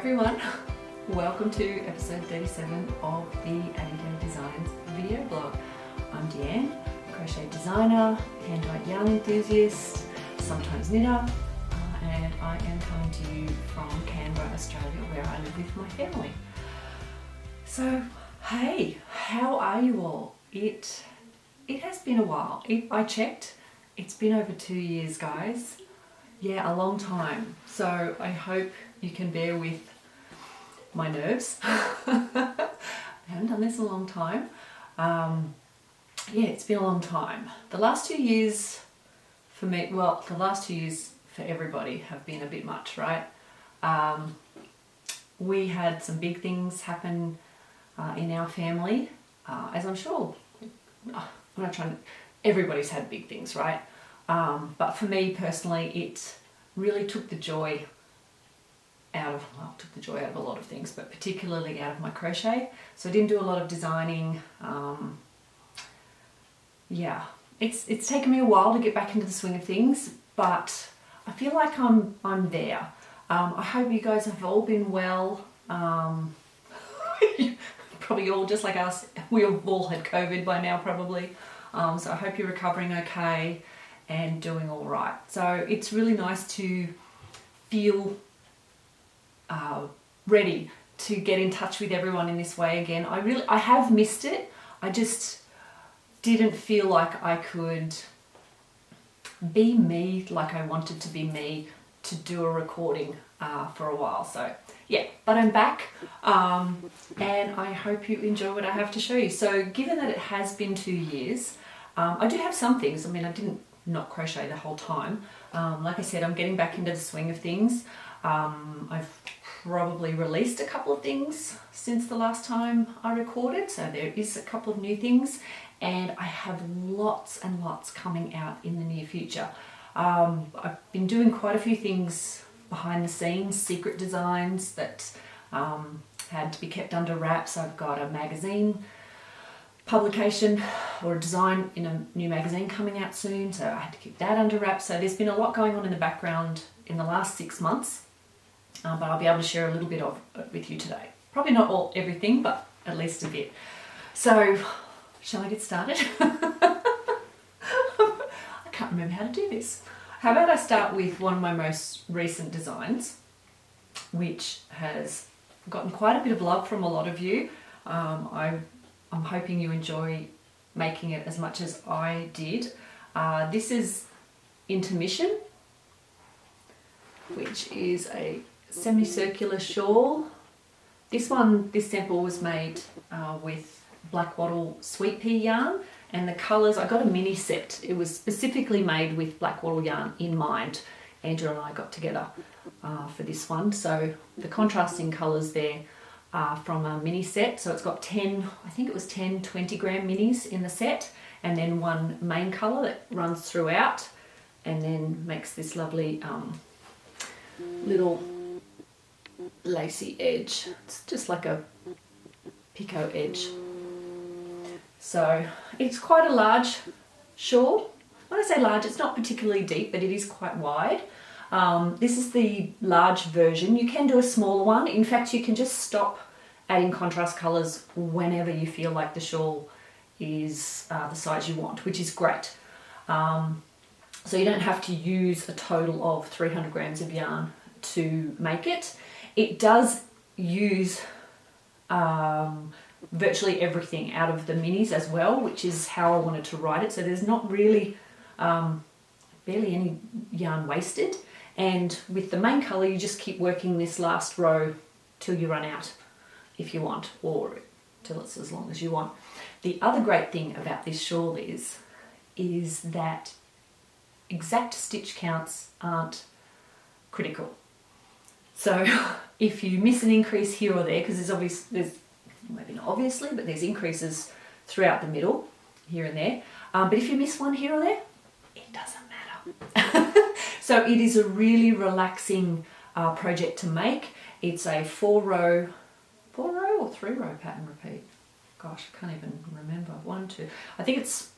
everyone, welcome to episode 37 of the Addydae Designs video blog. I'm Deanne, crochet designer, hand-dyed yarn enthusiast, sometimes knitter, and I am coming to you from Canberra, Australia, where I live with my family. So, hey, how are you all? It has been a while. I checked, it's been over 2 years, guys. Yeah, a long time. So I hope you can bear with my nerves. I haven't done this in a long time. Yeah, it's been a long time. The last 2 years for me, well, the last 2 years for everybody have been a bit much, right? We had some big things happen in our family, as I'm sure, I'm not trying to, everybody's had big things, right? But for me personally, it really took the joy out of, well, took the joy out of a lot of things, but particularly out of my crochet. So I didn't do a lot of designing. Yeah, it's taken me a while to get back into the swing of things, but I feel like I'm there. I hope you guys have all been well. Probably all just like us. We all had COVID by now, probably. So I hope you're recovering okay and doing all right. So it's really nice to feel ready to get in touch with everyone in this way again. I have missed it. I just didn't feel like I could be me like I wanted to be me to do a recording for a while. So yeah, but I'm back and I hope you enjoy what I have to show you. So given that it has been 2 years, I do have some things. I mean, I didn't not crochet the whole time. Like I said, I'm getting back into the swing of things. I've probably released a couple of things since the last time I recorded, so there is a couple of new things, and I have lots and lots coming out in the near future. I've been doing quite a few things behind the scenes, secret designs that had to be kept under wraps. I've got a magazine publication or a design in a new magazine coming out soon, so I had to keep that under wraps. So there's been a lot going on in the background in the last 6 months, but I'll be able to share a little bit of it with you today. Probably not everything, but at least a bit. So shall I get started? I can't remember how to do this. How about I start with one of my most recent designs, which has gotten quite a bit of love from a lot of you. I'm hoping you enjoy making it as much as I did. This is Intermission, which is a semicircular shawl. This sample was made with black wattle sweet pea yarn, and the colours, I got a mini set. It was specifically made with black wattle yarn in mind. Andrew and I got together for this one. So the contrasting colours there from a mini set. So it's got 10, I think it was 10 20 gram minis in the set, and then one main colour that runs throughout and then makes this lovely little lacy edge. It's just like a picot edge. So it's quite a large shawl. When I say large, it's not particularly deep, but it is quite wide. This is the large version. You can do a smaller one. In fact, you can just stop adding contrast colours whenever you feel like the shawl is the size you want, which is great. So you don't have to use a total of 300 grams of yarn to make it. It does use virtually everything out of the minis as well, which is how I wanted to write it. So there's not really barely any yarn wasted. And with the main colour, you just keep working this last row till you run out if you want, or till it's as long as you want. The other great thing about this shawl is that exact stitch counts aren't critical. So if you miss an increase here or there, because there's maybe not obviously, but there's increases throughout the middle, here and there. But if you miss one here or there, it doesn't matter. So it is a really relaxing project to make. It's a 4-row or 3-row pattern repeat. Gosh, I can't even remember. 1, 2. I think it's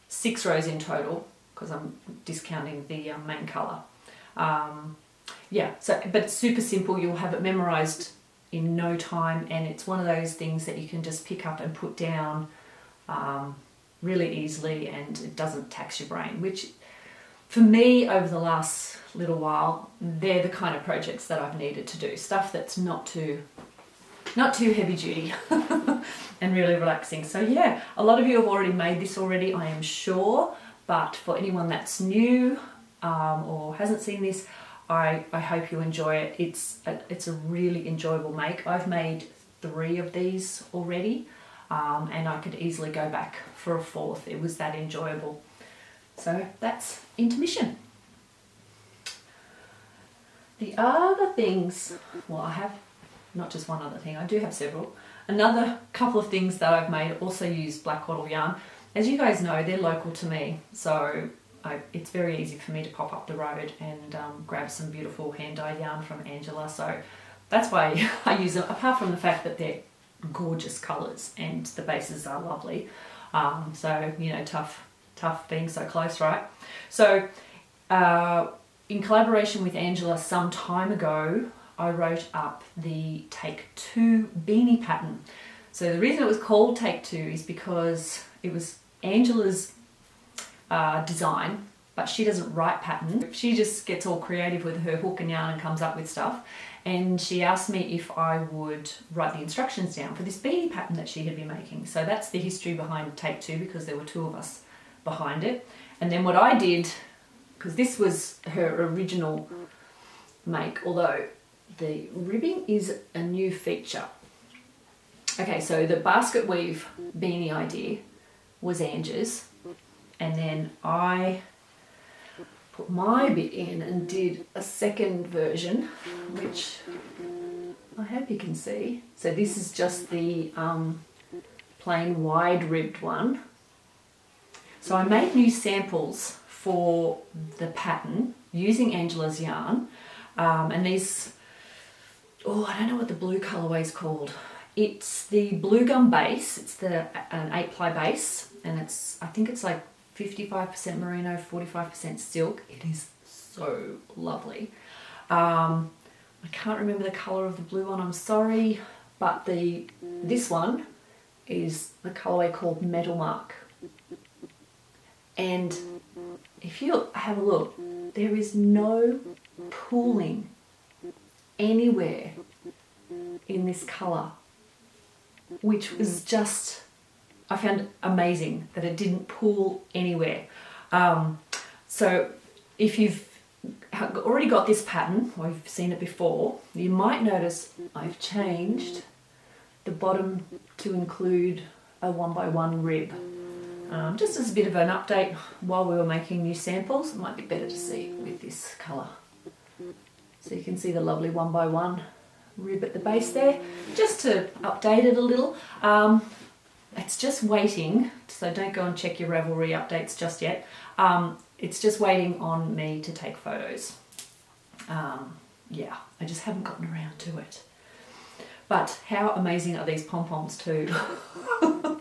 6 rows in total because I'm discounting the main colour. yeah, so, but it's super simple. You'll have it memorized in no time, and it's one of those things that you can just pick up and put down really easily, and it doesn't tax your brain, which for me over the last little while, they're the kind of projects that I've needed to do. Stuff that's not too heavy duty and really relaxing. So yeah, a lot of you have already made this already, I am sure, but for anyone that's new or hasn't seen this, I hope you enjoy it. It's a really enjoyable make. I've made 3 of these already, and I could easily go back for a 4th. It was that enjoyable. So that's Intermission. The other things, well, I have not just one other thing, I do have several. Another couple of things that I've made also use black wattle yarn. As you guys know, they're local to me, so it's very easy for me to pop up the road and grab some beautiful hand-dyed yarn from Angela. So that's why I use them, apart from the fact that they're gorgeous colours and the bases are lovely. So, you know, tough being so close, right? So in collaboration with Angela some time ago, I wrote up the Take 2 beanie pattern. So the reason it was called Take 2 is because it was Angela's design, but she doesn't write pattern. She just gets all creative with her hook and yarn and comes up with stuff. And she asked me if I would write the instructions down for this beanie pattern that she had been making. So that's the history behind Take 2, because there were 2 of us behind it. And then what I did, because this was her original make, although the ribbing is a new feature. Okay, so the basket weave beanie idea was Angie's, and then I put my bit in and did a second version, which I hope you can see. So this is just the plain wide ribbed one. So I made new samples for the pattern using Angela's yarn, and these, oh, I don't know what the blue colourway is called. It's the blue gum base. It's an 8-ply base, and I think it's like 55% merino, 45% silk. It is so lovely. I can't remember the colour of the blue one, I'm sorry, but this one is the colourway called Metal Mark. And if you have a look, there is no pooling anywhere in this colour, which was just, I found amazing that it didn't pool anywhere. So if you've already got this pattern, or you've seen it before, you might notice I've changed the bottom to include a 1x1 rib. Just as a bit of an update while we were making new samples. It might be better to see with this colour. So you can see the lovely 1x1 rib at the base there. Just to update it a little. It's just waiting, so don't go and check your Ravelry updates just yet. It's just waiting on me to take photos. Yeah, I just haven't gotten around to it. But how amazing are these pom-poms too?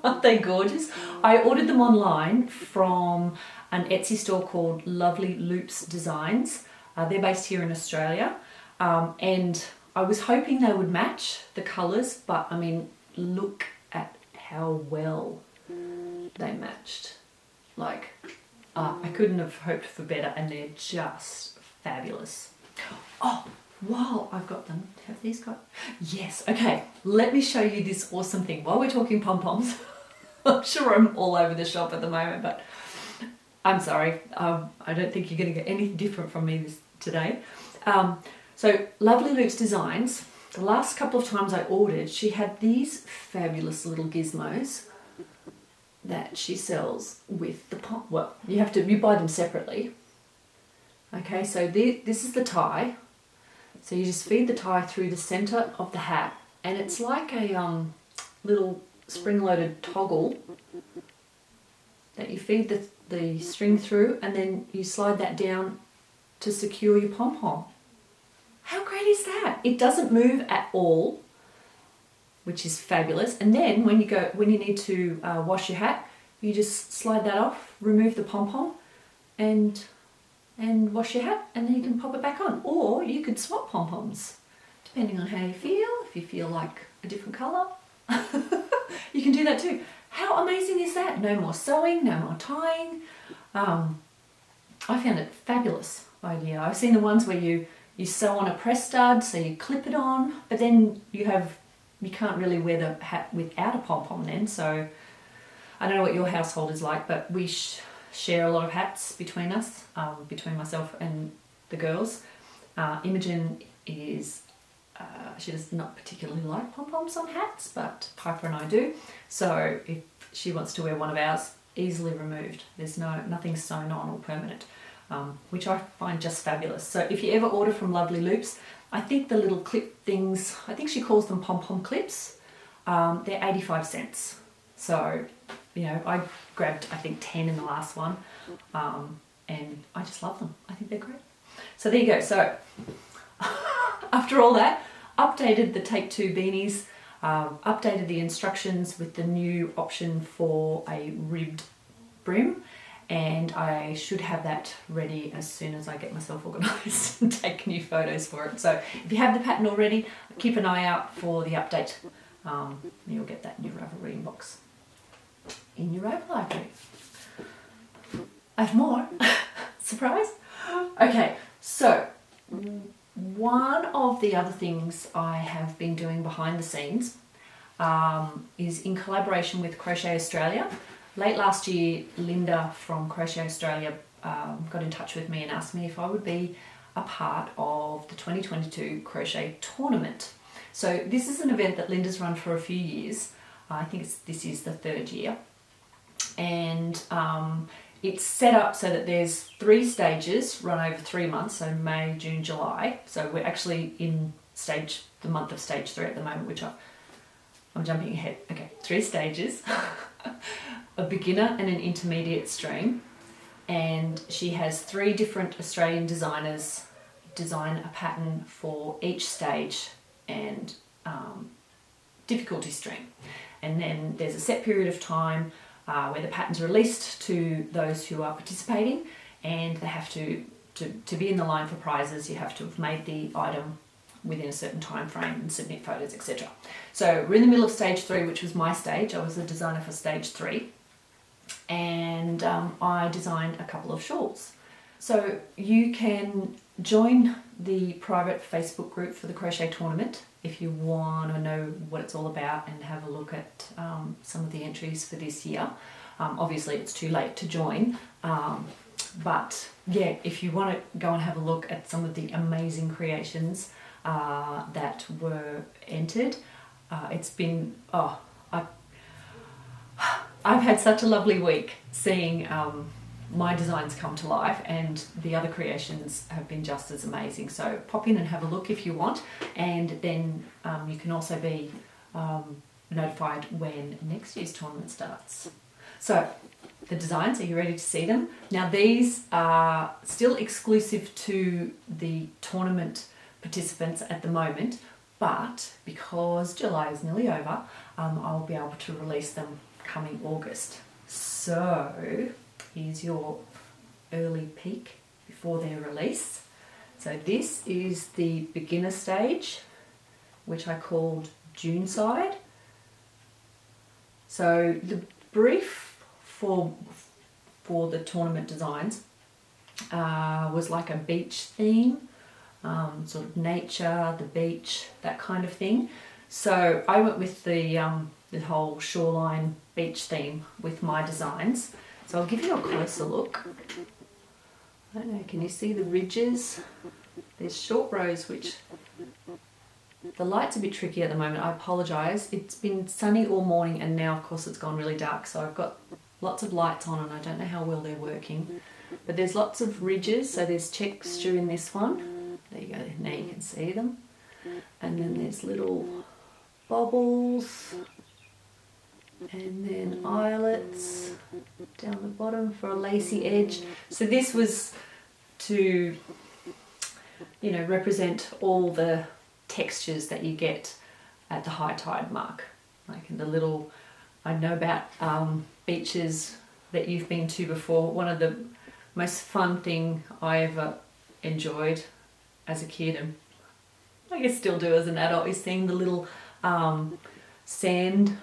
Aren't they gorgeous? I ordered them online from an Etsy store called Lovely Loops Designs. They're based here in Australia. And I was hoping they would match the colours, but I mean, look at how well they matched. Like, I couldn't have hoped for better, and they're just fabulous. Oh, while I've got them, have these got? Yes, okay, let me show you this awesome thing. While we're talking pom-poms, I'm sure I'm all over the shop at the moment, but I'm sorry, I don't think you're going to get anything different from me today. So Lovely Loops Designs, the last couple of times I ordered, she had these fabulous little gizmos that she sells with the pom. Well, you buy them separately. Okay, so this is the tie. So you just feed the tie through the centre of the hat, and it's like a little spring-loaded toggle that you feed the string through, and then you slide that down to secure your pom-pom. How great is that? It doesn't move at all, which is fabulous. And then when you need to wash your hat, you just slide that off, remove the pom-pom, and and wash your hat, and then you can pop it back on. Or you could swap pom-poms, depending on how you feel. If you feel like a different colour, you can do that too. How amazing is that? No more sewing, no more tying. I found it fabulous idea. I've seen the ones where you sew on a press stud, so you clip it on, but then you can't really wear the hat without a pom-pom then. So I don't know what your household is like, but we share a lot of hats between us, between myself and the girls. Imogen is, she does not particularly like pom-poms on hats, but Piper and I do. So if she wants to wear one of ours, easily removed. There's nothing sewn on or permanent, which I find just fabulous. So if you ever order from Lovely Loops, I think the little clip things, I think she calls them pom-pom clips, they're 85 cents. So, you know, I grabbed, I think, 10 in the last one, and I just love them. I think they're great. So there you go. So after all that, updated the Take 2 beanies, updated the instructions with the new option for a ribbed brim, and I should have that ready as soon as I get myself organised and take new photos for it. So if you have the pattern already, keep an eye out for the update. You'll get that new Ravelry inbox in your Ravel library. I have more. Surprise! Okay, so one of the other things I have been doing behind the scenes is in collaboration with Crochet Australia. Late last year, Linda from Crochet Australia got in touch with me and asked me if I would be a part of the 2022 Crochet Tournament. So this is an event that Linda's run for a few years. I think this is the third year. And it's set up so that there's 3 stages run over 3 months, so May, June, July. So we're actually in the month of stage 3 at the moment, which I'm jumping ahead. Okay, 3 stages, a beginner and an intermediate stream. And she has 3 different Australian designers design a pattern for each stage and difficulty stream. And then there's a set period of time where the pattern's released to those who are participating, and they have to be in the line for prizes. You have to have made the item within a certain time frame and submit photos, etc. So we're in the middle of stage 3, which was my stage. I was the designer for stage 3, and I designed a couple of shawls. So you can join the private Facebook group for the Crochet Tournament if you want to know what it's all about and have a look at some of the entries for this year. Obviously it's too late to join, but yeah, if you want to go and have a look at some of the amazing creations that were entered, it's been, I've had such a lovely week seeing my designs come to life, and the other creations have been just as amazing. So pop in and have a look if you want, and then you can also be notified when next year's tournament starts. So the designs, are you ready to see them? Now these are still exclusive to the tournament participants at the moment, but because July is nearly over, I'll be able to release them coming August. So here's your early peek before their release. So this is the beginner stage, which I called June side. So the brief for the tournament designs was like a beach theme, sort of nature, the beach, that kind of thing. So I went with the whole shoreline beach theme with my designs. So I'll give you a closer look. I don't know, can you see the ridges? There's short rows, which the light's a bit tricky at the moment. I apologise. It's been sunny all morning, and now of course it's gone really dark, so I've got lots of lights on and I don't know how well they're working. But there's lots of ridges, so there's texture in this one. There you go, now you can see them. And then there's little bobbles, and then eyelets down the bottom for a lacy edge. So this was to, you know, represent all the textures that you get at the high tide mark. Like in the little, I know about beaches that you've been to before. One of the most fun thing I ever enjoyed as a kid, and I guess still do as an adult, is seeing the little sand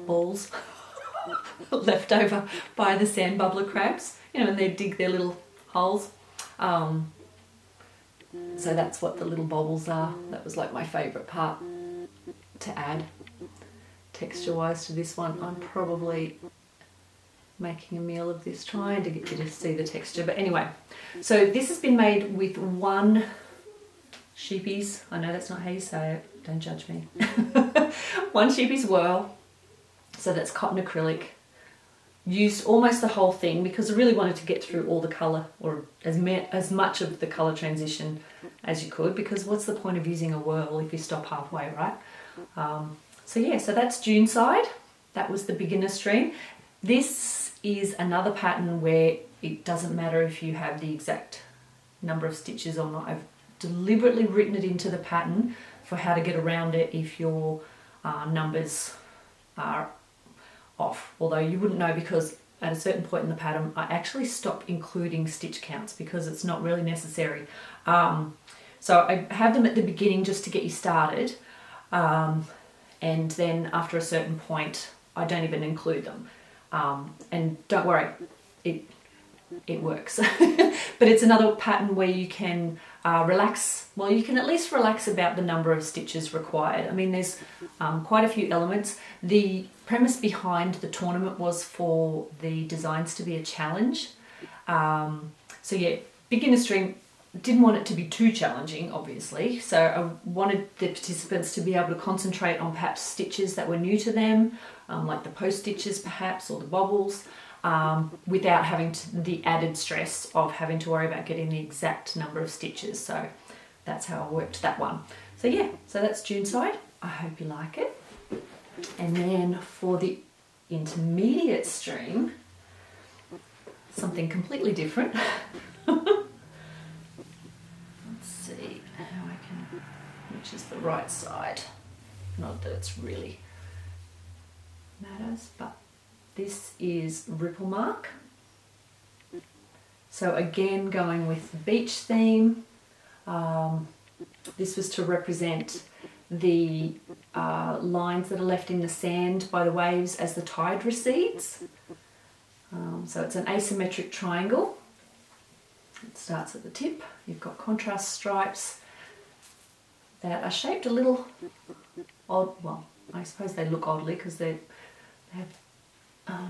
balls left over by the sand bubbler crabs, you know, and they dig their little holes. So that's what the little bobbles are. That was like my favourite part to add texture wise to this one. I'm probably making a meal of this, trying to get you to see the texture. But anyway, so this has been made with one sheepy's, I know that's not how you say it, don't judge me, one sheepy's whirl, so that's cotton acrylic. Used almost the whole thing because I really wanted to get through all the colour, or as much of the colour transition as you could, because what's the point of using a whirl if you stop halfway, right? So yeah, so that's June side. That was the beginner stream. This is another pattern where it doesn't matter if you have the exact number of stitches or not. I've deliberately written it into the pattern for how to get around it if your numbers are off, although you wouldn't know because at a certain point in the pattern I actually stopped including stitch counts because it's not really necessary. So I have them at the beginning just to get you started, and then after a certain point I don't even include them, and don't worry, it works. But it's another pattern where you can relax. Well, you can at least relax about the number of stitches required. I mean, there's quite a few elements. The premise behind the tournament was for the designs to be a challenge. So yeah, beginner stream, didn't want it to be too challenging, obviously. So I wanted the participants to be able to concentrate on perhaps stitches that were new to them, like the post stitches perhaps, or the bobbles, without having the added stress of having to worry about getting the exact number of stitches. So that's how I worked that one. So yeah, so that's June side. I hope you like it. And then for the intermediate stream, something completely different. Let's see how I can, which is the right side. Not that it's really matters, but this is Ripple Mark. So again, going with the beach theme. This was to represent the lines that are left in the sand by the waves as the tide recedes. So it's an asymmetric triangle. It starts at the tip. You've got contrast stripes that are shaped a little odd. Well, I suppose they look oddly because they have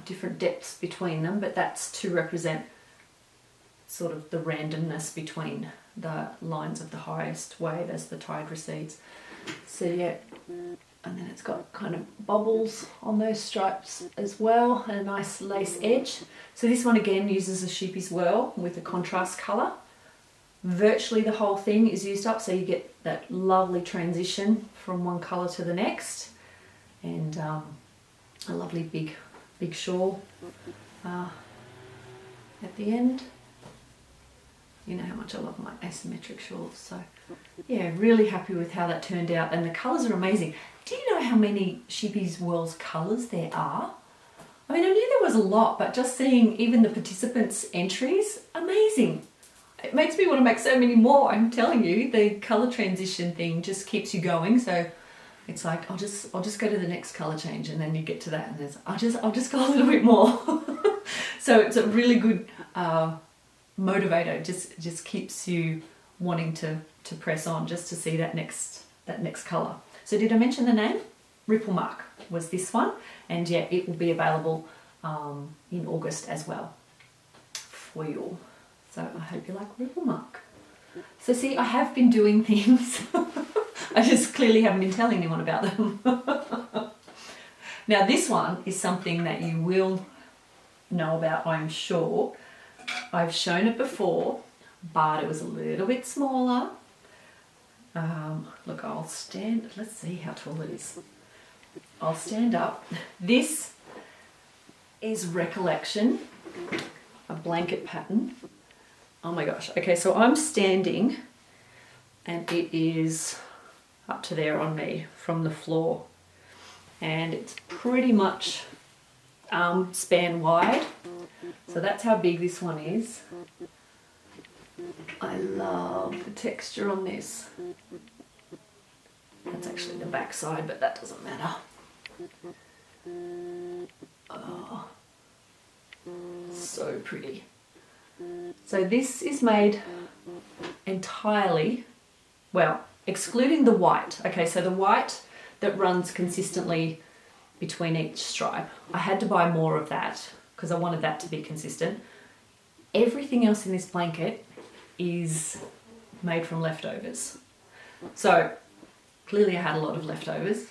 different depths between them, but that's to represent sort of the randomness between the lines of the highest wave as the tide recedes. So yeah, and then it's got kind of bubbles on those stripes as well, and a nice lace edge. So this one again uses a sheepy's whirl with a contrast colour. Virtually the whole thing is used up, so you get that lovely transition from one colour to the next, and a lovely big shawl at the end. You know how much I love my asymmetric shawls, so yeah, really happy with how that turned out, and the colours are amazing. Do you know how many sheepy's whirls colours there are? I mean, I knew there was a lot, but just seeing even the participants' entries, amazing. It makes me want to make so many more. I'm telling you, the colour transition thing just keeps you going. So it's like I'll just go to the next colour change, and then you get to that, and there's I'll just go a little bit more. So it's a really good motivator. Just keeps you wanting to press on just to see that next colour. So did I mention the name? Ripple Mark was this one, and yeah, it will be available in August as well for you all. So I hope you like Ripple Mark. So see, I have been doing things. I just clearly haven't been telling anyone about them. Now this one is something that you will know about, I'm sure. I've shown it before, but it was a little bit smaller. Look, I'll stand, let's see how tall it is. I'll stand up. This is Recollection, a blanket pattern. Oh my gosh. Okay, so I'm standing and it is up to there on me from the floor, and it's pretty much span wide. So that's how big this one is. I love the texture on this. That's actually the back side, but that doesn't matter. Oh, so pretty. So this is made entirely, well, excluding the white. Okay, so the white that runs consistently between each stripe. I had to buy more of that because I wanted that to be consistent. Everything else in this blanket is made from leftovers. So clearly I had a lot of leftovers,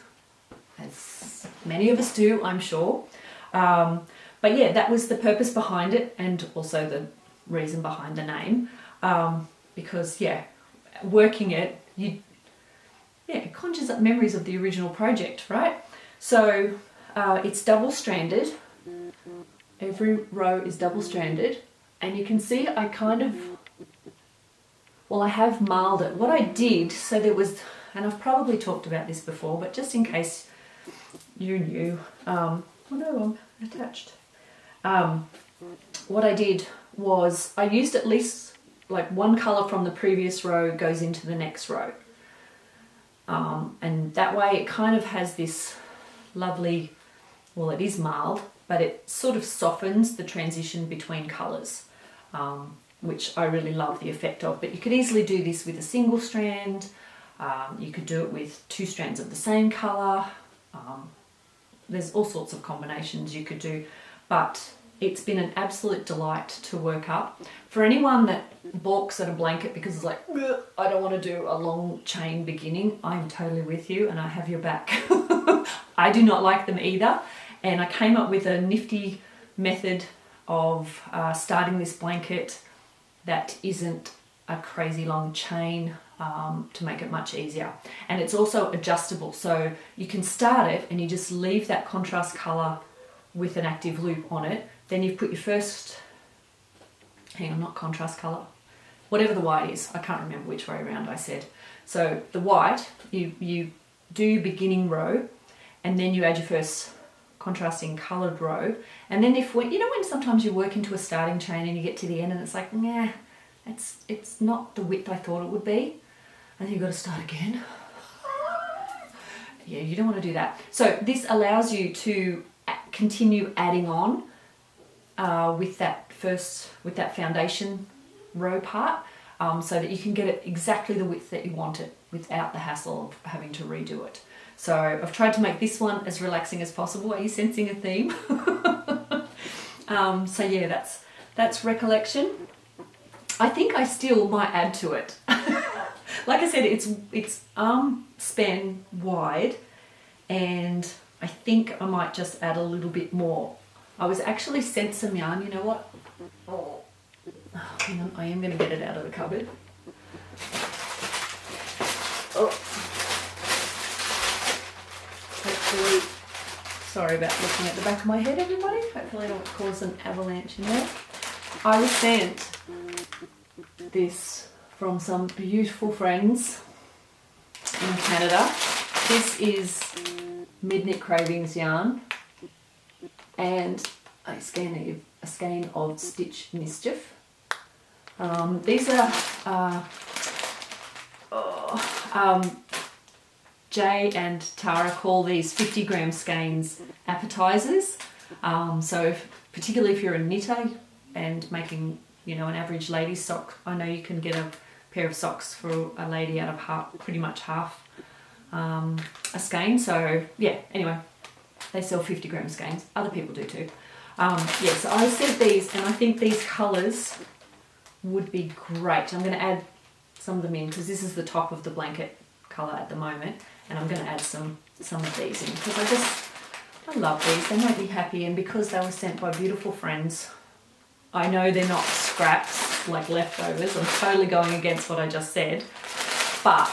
as many of us do, I'm sure. But yeah, that was the purpose behind it, and also the reason behind the name. Because yeah, working it, it conjures up memories of the original project, right? So it's double-stranded. Every row is double-stranded, and you can see I kind of, well, I have marled it. What I did, so there was, and I've probably talked about this before, but just in case you knew, oh no, I'm attached. What I did was I used at least like one colour from the previous row goes into the next row. And that way it kind of has this lovely, well, it is marled, but it sort of softens the transition between colours, which I really love the effect of. But you could easily do this with a single strand. You could do it with 2 strands of the same colour. There's all sorts of combinations you could do, but it's been an absolute delight to work up. For anyone that balks at a blanket because it's like, I don't want to do a long chain beginning, I'm totally with you and I have your back. I do not like them either, and I came up with a nifty method of starting this blanket that isn't a crazy long chain, to make it much easier. And it's also adjustable, so you can start it and you just leave that contrast colour with an active loop on it. Then you've put your first, hang on, not contrast colour, whatever the white is, I can't remember which way around I said. So the white, you do your beginning row, and then you add your first contrasting coloured row. And then you know when sometimes you work into a starting chain and you get to the end and it's like, nah, it's not the width I thought it would be, and then you've got to start again. Yeah, you don't want to do that. So this allows you to continue adding on with that foundation row part, so that you can get it exactly the width that you want it without the hassle of having to redo it. So I've tried to make this one as relaxing as possible. Are you sensing a theme? So yeah, that's Recollection. I think I still might add to it. Like I said, it's arm span wide, and I think I might just add a little bit more. I was actually sent some yarn, you know what? Oh, hang on, I am going to get it out of the cupboard. Oh. Hopefully, sorry about looking at the back of my head, everybody. Hopefully I don't cause an avalanche in there. I was sent this from some beautiful friends in Canada. This is Midnight Cravings yarn and a skein of Stitch Mischief. These are Jay and Tara call these 50-gram skeins appetizers. So particularly if you're a knitter and making, an average lady's sock, I know you can get a pair of socks for a lady out of pretty much half a skein. So yeah, anyway, they sell 50-gram skeins. Other people do too. So I sent these, and I think these colours would be great. I'm going to add some of them in because this is the top of the blanket colour at the moment, and I'm going to add some of these in because I love these. They make me happy, and because they were sent by beautiful friends, I know they're not scraps like leftovers. I'm totally going against what I just said, but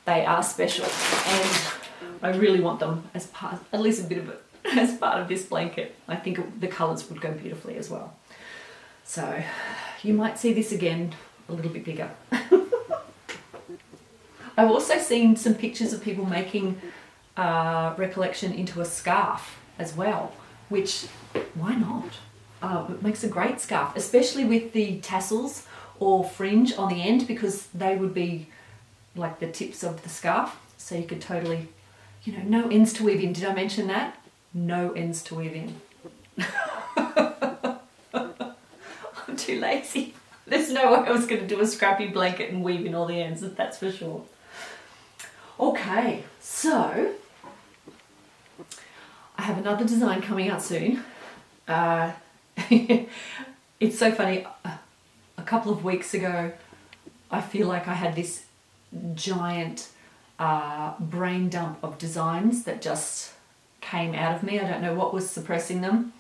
they are special, and I really want them as part, at least a bit of it, as part of this blanket. I think the colours would go beautifully as well. So you might see this again a little bit bigger. I've also seen some pictures of people making Recollection into a scarf as well, which, why not? it makes a great scarf, especially with the tassels or fringe on the end, because they would be like the tips of the scarf. So you could totally, you know, no ends to weave in. Did I mention that? No ends to weave in. I'm too lazy. There's no way I was going to do a scrappy blanket and weave in all the ends, that's for sure. Okay, so I have another design coming out soon. It's so funny. A couple of weeks ago, I feel like I had this giant brain dump of designs that just came out of me. I don't know what was suppressing them.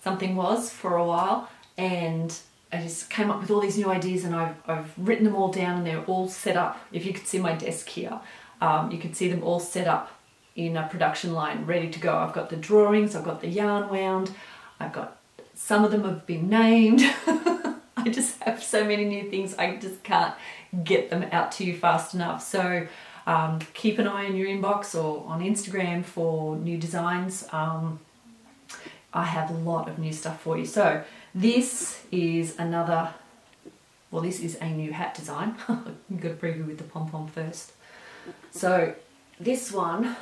Something was for a while, and I just came up with all these new ideas, and I've written them all down, and they're all set up. If you could see my desk here, you could see them all set up in a production line, ready to go. I've got the drawings, I've got the yarn wound, I've got, some of them have been named. I just have so many new things, I just can't get them out to you fast enough. So keep an eye on your inbox or on Instagram for new designs. I have a lot of new stuff for you. So this is another, well, this is a new hat design. I've got to preview with the pom-pom first. So this one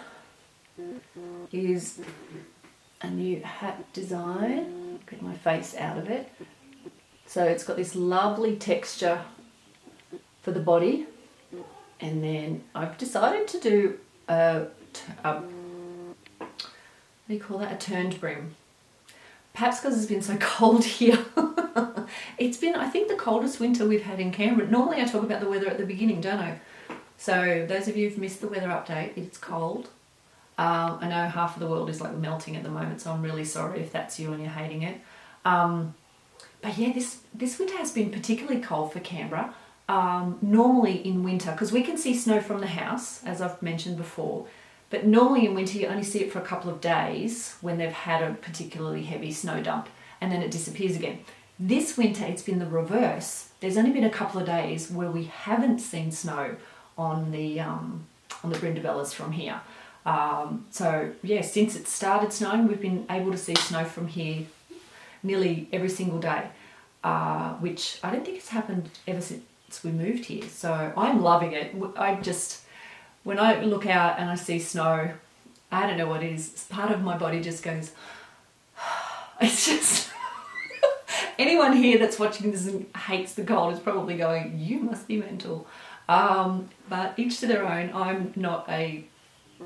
is a new hat design. Get my face out of it. So it's got this lovely texture for the body, and then I've decided to do what do you call that? A turned brim. Perhaps because it's been so cold here. It's been, I think, the coldest winter we've had in Canberra. Normally I talk about the weather at the beginning, don't I? So those of you who've missed the weather update, it's cold. I know half of the world is like melting at the moment, so I'm really sorry if that's you and you're hating it. But yeah, this winter has been particularly cold for Canberra. Normally in winter, because we can see snow from the house, as I've mentioned before, but normally in winter you only see it for a couple of days when they've had a particularly heavy snow dump, and then it disappears again. This winter it's been the reverse. There's only been a couple of days where we haven't seen snow on the Brindabellas from here. So yeah, since it started snowing, we've been able to see snow from here nearly every single day, which I don't think has happened ever since we moved here. So I'm loving it. When I look out and I see snow, I don't know what it is. Part of my body just goes, it's just, anyone here that's watching this and hates the cold is probably going, you must be mental. But each to their own. I'm not a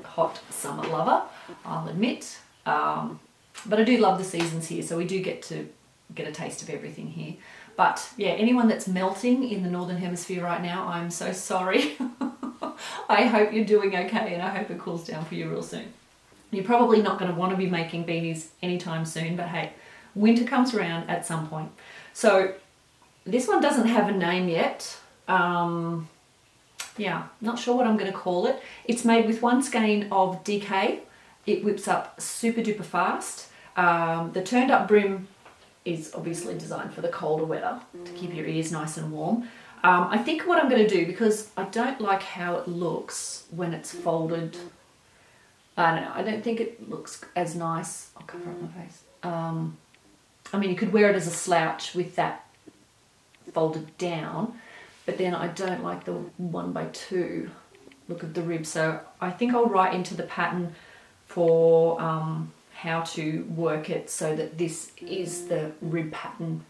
hot summer lover, I'll admit. But I do love the seasons here, so we do get to get a taste of everything here. But yeah, anyone that's melting in the Northern Hemisphere right now, I'm so sorry. I hope you're doing okay, and I hope it cools down for you real soon. You're probably not going to want to be making beanies anytime soon, but hey, winter comes around at some point. So this one doesn't have a name yet. Yeah, not sure what I'm going to call it. It's made with one skein of DK. It whips up super duper fast. The turned up brim is obviously designed for the colder weather to keep your ears nice and warm. I think what I'm going to do, because I don't like how it looks when it's folded, I don't know, I don't think it looks as nice. I'll cover up my face. I mean, you could wear it as a slouch with that folded down, but then I don't like the 1x2 look of the rib. So I think I'll write into the pattern for how to work it so that this is the rib pattern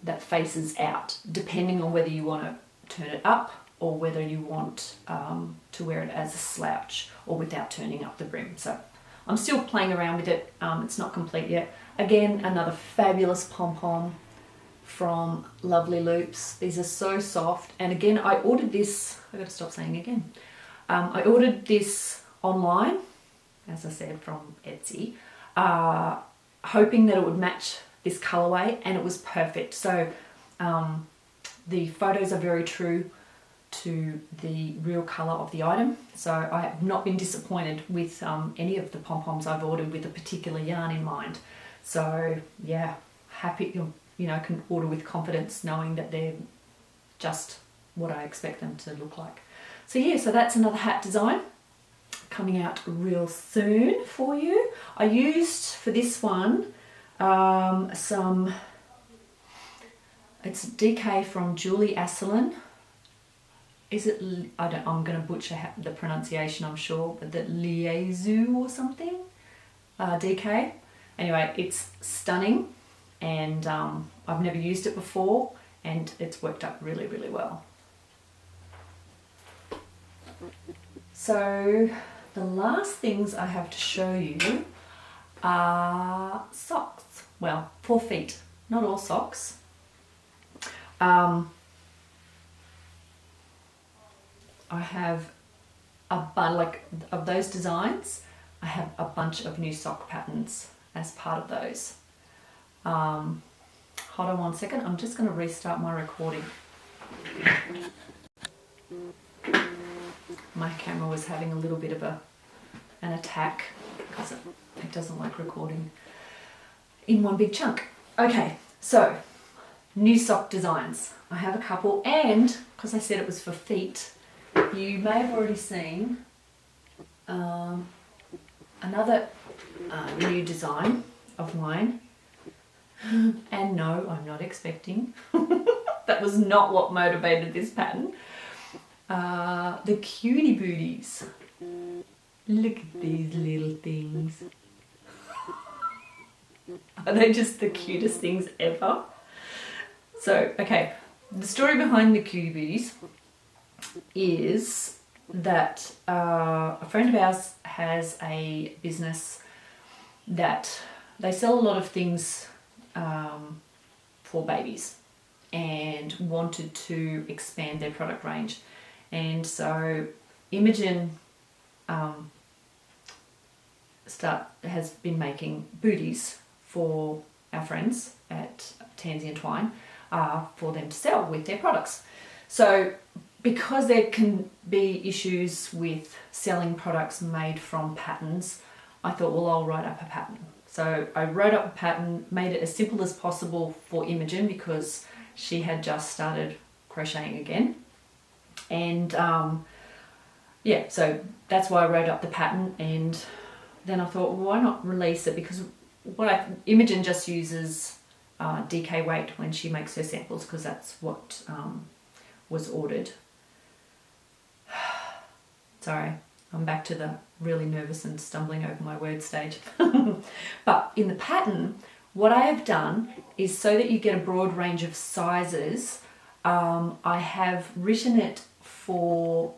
that faces out, depending on whether you want to turn it up or whether you want to wear it as a slouch or without turning up the brim. So I'm still playing around with it. It's not complete yet. Again, another fabulous pom-pom from Lovely Loops. These are so soft. And again, I ordered this, I gotta stop saying again. I ordered this online, as I said, from Etsy, hoping that it would match this colorway, and it was perfect. So the photos are very true to the real color of the item. So I have not been disappointed with any of the pom-poms I've ordered with a particular yarn in mind. So yeah, happy, you know, can order with confidence knowing that they're just what I expect them to look like. So yeah, so that's another hat design coming out real soon for you. I used for this one It's DK from Julie Asselin. Is it, I'm going to butcher the pronunciation, I'm sure, but the Liezu or something? DK. Anyway, it's stunning, and I've never used it before, and it's worked out really, really well. So the last things I have to show you are socks. Well, for feet, not all socks. I have of those designs, I have a bunch of new sock patterns as part of those. Hold on one second, I'm just going to restart my recording. My camera was having a little bit of an attack because it doesn't like recording in one big chunk. Okay, so new sock designs. I have a couple, and because I said it was for feet, you may have already seen another new design of mine. And no, I'm not expecting. That was not what motivated this pattern. The Cutie booties. Look at these little things. Are they just the cutest things ever? So, okay, the story behind the Cutie booties is that a friend of ours has a business that they sell a lot of things for babies, and wanted to expand their product range. And so Imogen has been making booties for our friends at Tansy and Twine for them to sell with their products. So because there can be issues with selling products made from patterns, I thought, well, I'll write up a pattern. So I wrote up a pattern, made it as simple as possible for Imogen because she had just started crocheting again. And yeah, so that's why I wrote up the pattern, and then I thought, well, why not release it? Because Imogen just uses DK weight when she makes her samples, because that's what was ordered. Sorry, I'm back to the really nervous and stumbling over my word stage. But in the pattern, what I have done is, so that you get a broad range of sizes, I have written it for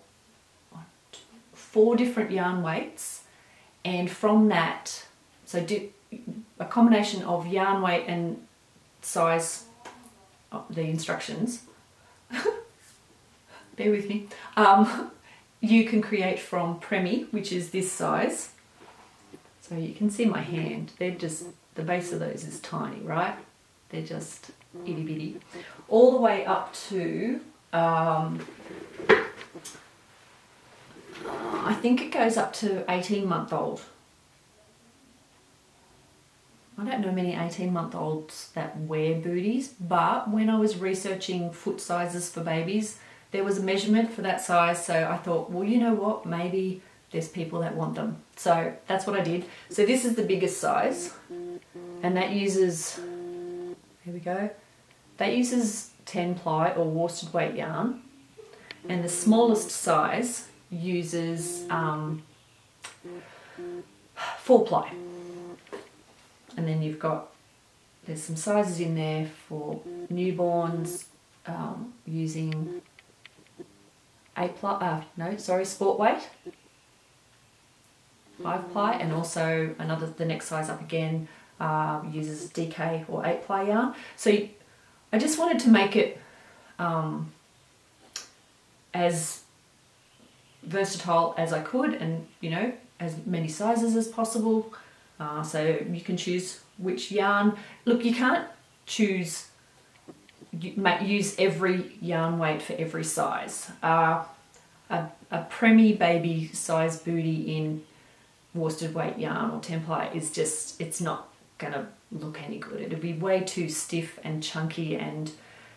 4 different yarn weights, and from that, so a combination of yarn weight and size, the instructions, bear with me, you can create from Premi, which is this size. So you can see my hand, they're just, the base of those is tiny, right? They're just itty bitty. All the way up to, I think it goes up to 18-month-old. I don't know many 18-month-olds that wear booties, but when I was researching foot sizes for babies, there was a measurement for that size, so I thought, well, you know what, maybe there's people that want them. So that's what I did. So this is the biggest size, and that uses, here we go, that uses 10 ply or worsted weight yarn, and the smallest size uses 4 ply. And then you've got, there's some sizes in there for newborns using 8 ply, sport weight, 5 ply, and also the next size up again uses DK or 8 ply yarn. So I just wanted to make it as versatile as I could, and as many sizes as possible. So you can choose which yarn. Look, you can't use every yarn weight for every size. A Premi baby size booty in worsted weight yarn or 10 ply is just, it's not going to look any good. It'll be way too stiff and chunky, and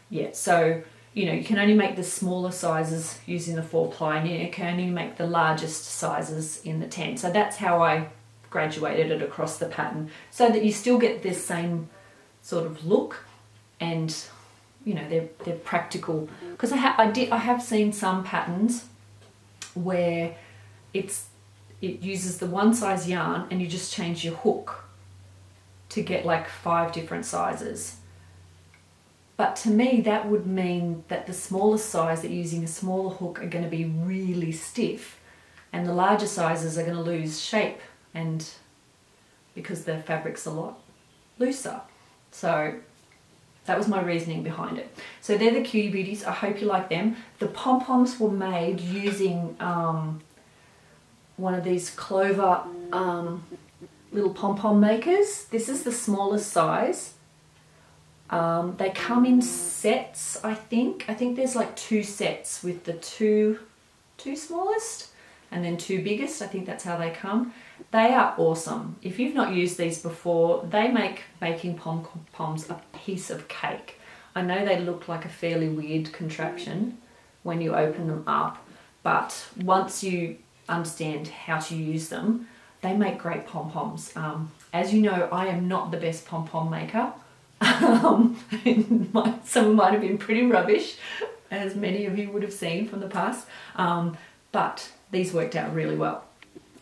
yeah, so you can only make the smaller sizes using the 4 ply, and you can only make the largest sizes in the 10. So that's how I graduated it across the pattern so that you still get this same sort of look, and you know, they're practical, because I have seen some patterns where it uses the one size yarn and you just change your hook to get like 5 different sizes. But to me, that would mean that the smaller size that you're using a smaller hook are going to be really stiff, and the larger sizes are going to lose shape, and because the fabric's a lot looser. So that was my reasoning behind it. So they're the Cutie Booties. I hope you like them. The pom-poms were made using one of these Clover little pom-pom makers. This is the smallest size. They come in sets, I think. I think there's like 2 sets with the two smallest and then 2 biggest. I think that's how they come. They are awesome. If you've not used these before, they make making pom-poms a piece of cake. I know they look like a fairly weird contraption when you open them up, but once you understand how to use them, they make great pom-poms. As you know, I am not the best pom-pom maker. Some might have been pretty rubbish, as many of you would have seen from the past, but these worked out really well.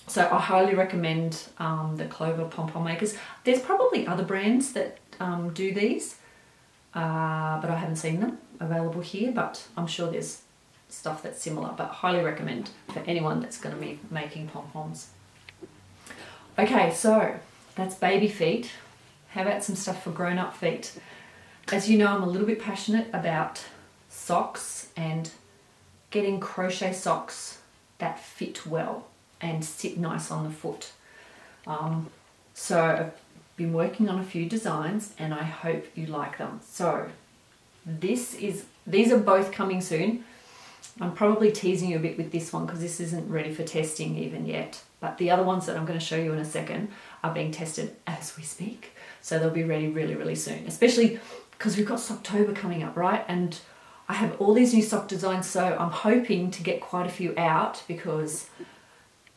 So I highly recommend the Clover pom-pom makers. There's probably other brands that do these, but I haven't seen them available here, but I'm sure there's stuff that's similar, but highly recommend for anyone that's going to be making pom-poms. Okay, so that's baby feet. How about some stuff for grown-up feet? As you know, I'm a little bit passionate about socks and getting crochet socks that fit well and sit nice on the foot. So I've been working on a few designs and I hope you like them. So these are both coming soon. I'm probably teasing you a bit with this one because this isn't ready for testing even yet. But the other ones that I'm going to show you in a second are being tested as we speak. So they'll be ready really, really soon, especially because we've got Socktober coming up, right? And I have all these new sock designs, so I'm hoping to get quite a few out because,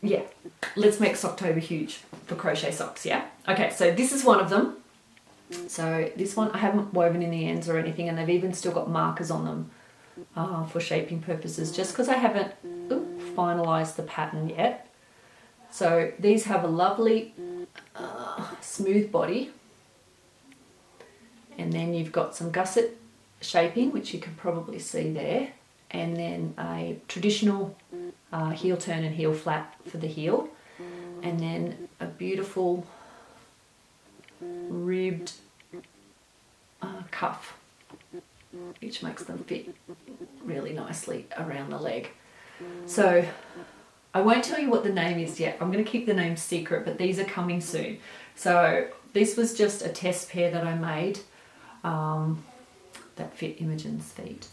yeah, let's make Socktober huge for crochet socks, yeah? Okay, so this is one of them. So this one I haven't woven in the ends or anything, and they've even still got markers on them for shaping purposes, just because I haven't finalised the pattern yet. So these have a lovely smooth body, and then you've got some gusset shaping, which you can probably see there, and then a traditional heel turn and heel flap for the heel, and then a beautiful ribbed cuff, which makes them fit really nicely around the leg. So I won't tell you what the name is yet. I'm going to keep the name secret, but these are coming soon. So this was just a test pair that I made that fit Imogen's feet.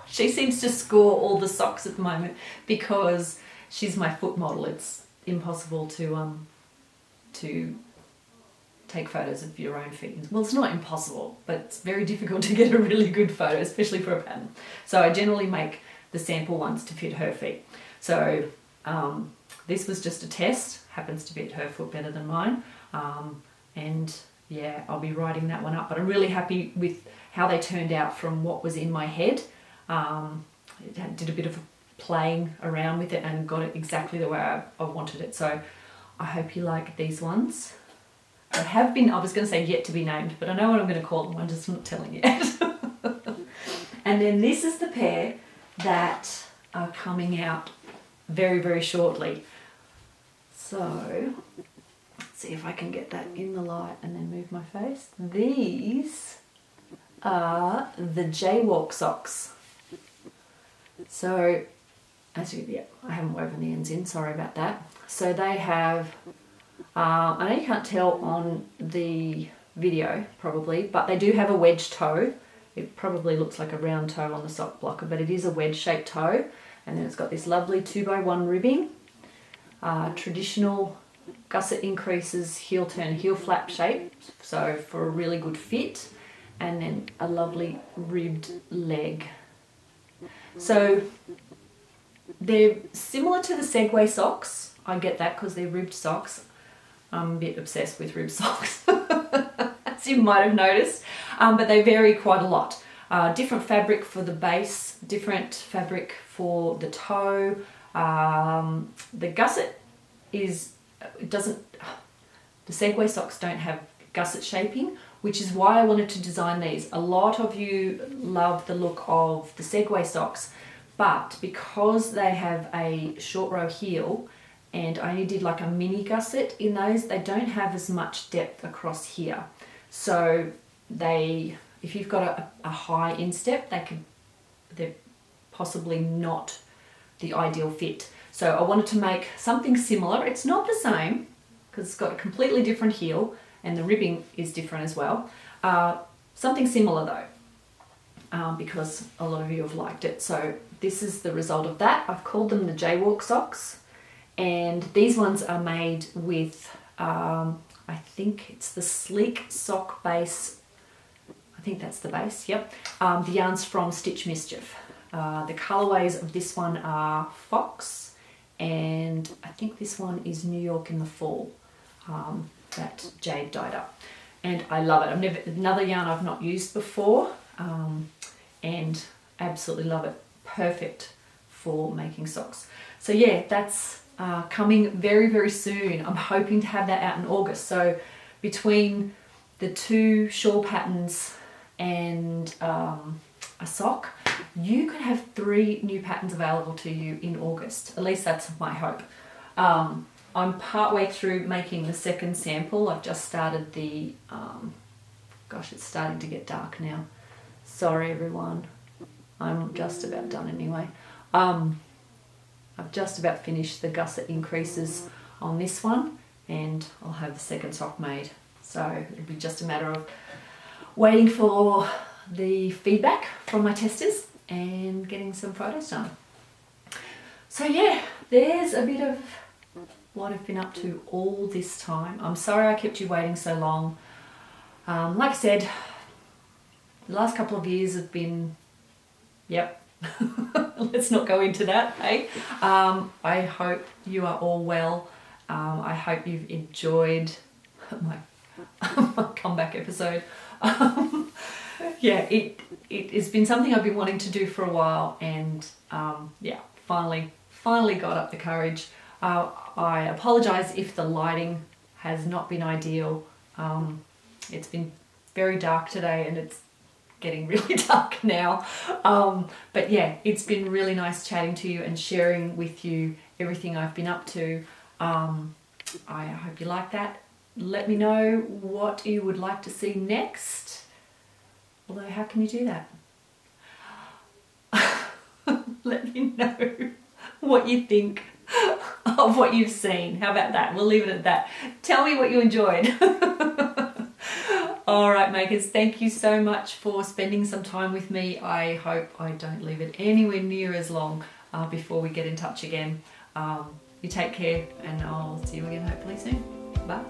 She seems to score all the socks at the moment because she's my foot model. It's impossible to take photos of your own feet. Well, it's not impossible, but it's very difficult to get a really good photo, especially for a pattern. So I generally make the sample ones to fit her feet. So this was just a test, happens to fit her foot better than mine. And yeah, I'll be writing that one up, but I'm really happy with how they turned out from what was in my head. Did a bit of playing around with it and got it exactly the way I wanted it. So I hope you like these ones. I was going to say yet to be named, but I know what I'm going to call them, I'm just not telling yet. And then this is the pair that are coming out very, very shortly. So let's see if I can get that in the light and then move my face. These are the Jaywalk socks. So I haven't woven the ends in, sorry about that. So they have, I know you can't tell on the video probably, but they do have a wedge toe. It probably looks like a round toe on the sock blocker, but it is a wedge shaped toe. And then it's got this lovely 2x1 ribbing, traditional gusset increases, heel turn, heel flap shape, so for a really good fit, and then a lovely ribbed leg. So they're similar to the Segway socks. I get that because they're ribbed socks. I'm a bit obsessed with rib socks, as you might have noticed, but they vary quite a lot. Different fabric for the base, different fabric for the toe. The gusset the Segway socks don't have gusset shaping, which is why I wanted to design these. A lot of you love the look of the Segway socks, but because they have a short row heel, and I only did like a mini gusset in those, they don't have as much depth across here. So if you've got a high instep, they're possibly not the ideal fit. So I wanted to make something similar. It's not the same because it's got a completely different heel and the ribbing is different as well. Something similar though, because a lot of you have liked it. So this is the result of that. I've called them the Jaywalk socks, and these ones are made with, I think it's the Sleek Sock Base. I think that's the base, yep. The yarn's from Stitch Mischief. The colourways of this one are Fox, and I think this one is New York in the Fall, that Jade dyed up. And I love it. Another yarn I've not used before, and absolutely love it. Perfect for making socks. So yeah, that's coming very, very soon. I'm hoping to have that out in August. So between the 2 shawl patterns and a sock, you could have 3 new patterns available to you in August. At least that's my hope. I'm partway through making the second sample. I've just started the, gosh, it's starting to get dark now. Sorry everyone, I'm just about done anyway. I've just about finished the gusset increases on this one, and I'll have the second sock made. So it'll be just a matter of waiting for the feedback from my testers and getting some photos done. So yeah, there's a bit of what I've been up to all this time. I'm sorry I kept you waiting so long. Like I said, the last couple of years have been, yep, let's not go into that, hey? I hope you are all well. I hope you've enjoyed my comeback episode. Yeah, it has been something I've been wanting to do for a while, and yeah, finally got up the courage. I apologise if the lighting has not been ideal. It's been very dark today and it's getting really dark now. But yeah, it's been really nice chatting to you and sharing with you everything I've been up to. I hope you like that. Let me know what you would like to see next. Although, how can you do that? Let me know what you think of what you've seen. How about that? We'll leave it at that. Tell me what you enjoyed. All right, makers, thank you so much for spending some time with me. I hope I don't leave it anywhere near as long before we get in touch again. You take care, and I'll see you again hopefully soon. Bye.